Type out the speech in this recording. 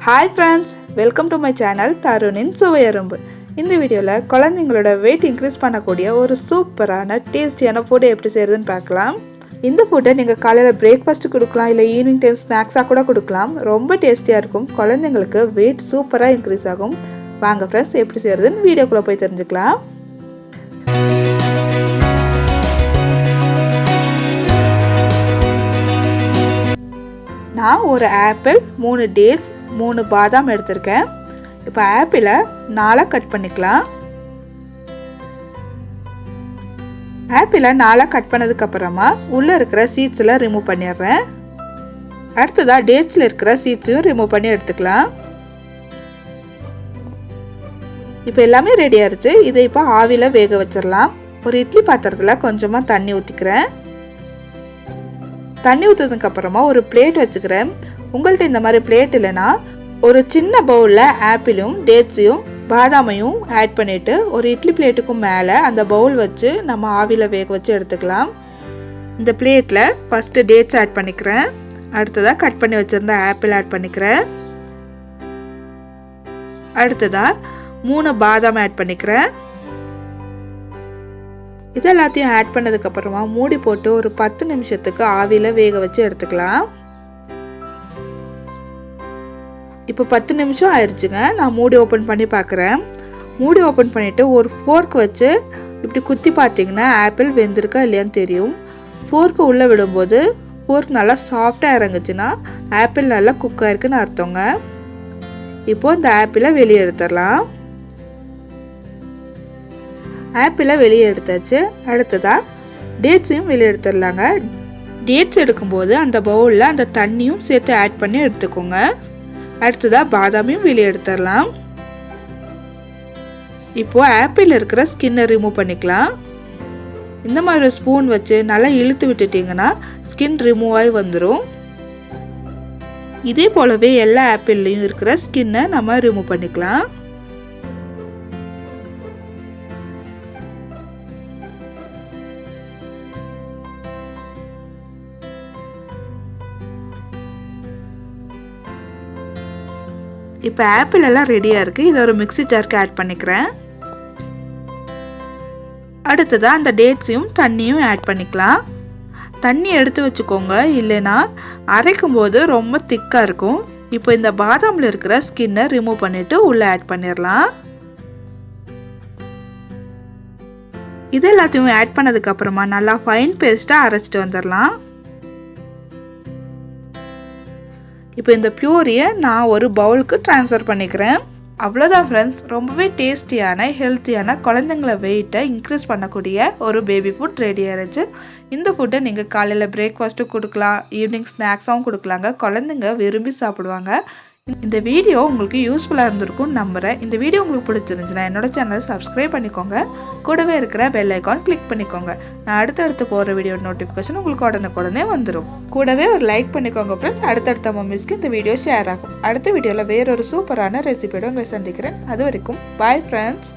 Hi friends, welcome to my channel தருணின் சுவையரும்பு. இந்த வீடியோவில் குழந்தைங்களோட வெயிட் இன்க்ரீஸ் பண்ணக்கூடிய ஒரு சூப்பரான டேஸ்டியான ஃபுட்டை எப்படி செய்கிறதுன்னு பார்க்கலாம். இந்த ஃபுட்டை நீங்கள் காலையில் பிரேக்ஃபாஸ்ட்டு கொடுக்கலாம், இல்லை ஈவினிங் டைம் ஸ்நாக்ஸாக கூட கொடுக்கலாம். ரொம்ப டேஸ்டியாக இருக்கும். குழந்தைங்களுக்கு வெயிட் சூப்பராக இன்க்ரீஸ் ஆகும். வாங்க ஃப்ரெண்ட்ஸ், எப்படி செய்கிறதுன்னு வீடியோக்குள்ளே போய் தெரிஞ்சுக்கலாம். நான் ஒரு ஆப்பிள், 3 டேட்ஸ், 3 பாதாம் எடுத்திருக்கேன். இப்போ ஆப்பிளை 4 கட் பண்ணிக்கலாம். ஆப்பிளை 4 கட் பண்ணதுக்கப்புறமா உள்ளே இருக்கிற சீட்ஸ்லாம் ரிமூவ் பண்ணிடுறேன். அடுத்ததாக டேட்ஸில் இருக்கிற சீட்ஸையும் ரிமூவ் பண்ணி எடுத்துக்கலாம். இப்போ எல்லாமே ரெடி ஆயிடுச்சு. இதை இப்போ ஆவியில் வேக வச்சிடலாம். ஒரு இட்லி பாத்திரத்தில் கொஞ்சமாக தண்ணி ஊற்றிக்கிறேன். தண்ணி ஊற்றுறதுக்கப்புறமா ஒரு பிளேட் வச்சுக்கிறேன். உங்கள்கிட்ட இந்த மாதிரி பிளேட் இல்லைன்னா ஒரு சின்ன பவுலில் ஆப்பிளும் டேட்ஸையும் பாதாமையும் ஆட் பண்ணிவிட்டு ஒரு இட்லி பிளேட்டுக்கும் மேலே அந்த பவுல் வச்சு நம்ம ஆவியில் வேக வச்சு எடுத்துக்கலாம். இந்த பிளேட்டில் ஃபஸ்ட்டு டேட்ஸ் ஆட் பண்ணிக்கிறேன். அடுத்ததாக கட் பண்ணி வச்சுருந்த ஆப்பிள் ஆட் பண்ணிக்கிறேன். அடுத்ததாக 3 பாதாம் ஆட் பண்ணிக்கிறேன். இது எல்லாத்தையும் ஆட் பண்ணதுக்கப்புறமா மூடி போட்டு ஒரு 10 நிமிஷத்துக்கு ஆவியில் வேக வச்சு எடுத்துக்கலாம். இப்போ 10 நிமிஷம் ஆயிடுச்சுங்க. நான் மூடி ஓப்பன் பண்ணி பார்க்குறேன். மூடி ஓப்பன் பண்ணிவிட்டு ஒரு ஃபோர்க் வச்சு இப்படி குத்தி பார்த்தீங்கன்னா ஆப்பிள் வெந்திருக்கா இல்லையான்னு தெரியும். ஃபோர்க்கு உள்ளே விடும்போது ஃபோர்க் நல்லா சாஃப்டாக இறங்குச்சுன்னா ஆப்பிள் நல்லா குக் ஆயிருக்குன்னு அர்த்தங்க. இப்போது இந்த ஆப்பிளை வெளியே எடுத்துடலாம். ஆப்பிளை வெளியே எடுத்தாச்சு. அடுத்ததாக டேட்ஸையும் வெளியே எடுத்துடலாங்க. டேட்ஸ் எடுக்கும்போது அந்த பவுலில் அந்த தண்ணியும் சேர்த்து ஆட் பண்ணி எடுத்துக்கோங்க. அடுத்ததாக பாதாமையும் வெளியே எடுத்துடலாம். இப்போது ஆப்பிள் இருக்கிற ஸ்கின்னை ரிமூவ் பண்ணிக்கலாம். இந்த மாதிரி ஒரு ஸ்பூன் வச்சு நல்லா இழுத்து விட்டுட்டிங்கன்னா ஸ்கின் ரிமூவ் ஆகி வந்துடும். இதே போலவே எல்லா ஆப்பிள்லையும் இருக்கிற ஸ்கின்னை நம்ம ரிமூவ் பண்ணிக்கலாம். இப்போ ஆப்பிள் எல்லாம் ரெடியாக இருக்குது. இதை ஒரு மிக்ஸி ஜாருக்கு ஆட் பண்ணிக்கிறேன். அடுத்ததாக அந்த டேட்ஸையும் தண்ணியும் ஆட் பண்ணிக்கலாம். தண்ணி எடுத்து வச்சுக்கோங்க, இல்லைன்னா அரைக்கும் போது ரொம்ப திக்காக இருக்கும். இப்போ இந்த பாதாமில் இருக்கிற ஸ்கின்னை ரிமூவ் பண்ணிவிட்டு உள்ளே ஆட் பண்ணிடலாம். இது எல்லாத்தையும் ஆட் பண்ணதுக்கப்புறமா நல்லா ஃபைன் பேஸ்ட்டாக அரைச்சிட்டு வந்துடலாம். இப்போ இந்த பியூரியை நான் ஒரு பவுலுக்கு ட்ரான்ஸ்ஃபர் பண்ணிக்கிறேன். அவ்வளோதான் ஃப்ரெண்ட்ஸ், ரொம்பவே டேஸ்டியான ஹெல்த்தியான குழந்தைங்கள வெயிட்டை இன்க்ரீஸ் பண்ணக்கூடிய ஒரு பேபி ஃபுட் ரெடி ஆகிடுச்சு. இந்த ஃபுட்டை நீங்கள் காலையில் பிரேக்ஃபாஸ்ட்டும் கொடுக்கலாம், ஈவினிங் ஸ்நாக்ஸாகவும் கொடுக்கலாங்க. குழந்தைங்க விரும்பி சாப்பிடுவாங்க. இந்த வீடியோ உங்களுக்கு யூஸ்ஃபுல்லாக இருந்திருக்கும்னு நம்புகிறேன். இந்த வீடியோ உங்களுக்கு பிடிச்சிருந்துச்சுன்னா என்னோட சேனலை சப்ஸ்கிரைப் பண்ணிக்கோங்க. கூடவே இருக்கிற பெல் ஐக்கான் கிளிக் பண்ணிக்கோங்க. நான் அடுத்தடுத்து போகிற வீடியோ நோட்டிஃபிகேஷன் உங்களுக்கு உடனே வந்துடும். கூடவே ஒரு லைக் பண்ணிக்கோங்க ஃப்ரெண்ட்ஸ். அடுத்தடுத்த மம்மிஸ்க்கு இந்த வீடியோ ஷேர் ஆகும். அடுத்த வீடியோவில் வேறொரு சூப்பரான ரெசிபியோட உங்களை சந்திக்கிறேன். அது வரைக்கும் பாய் ஃப்ரெண்ட்ஸ்.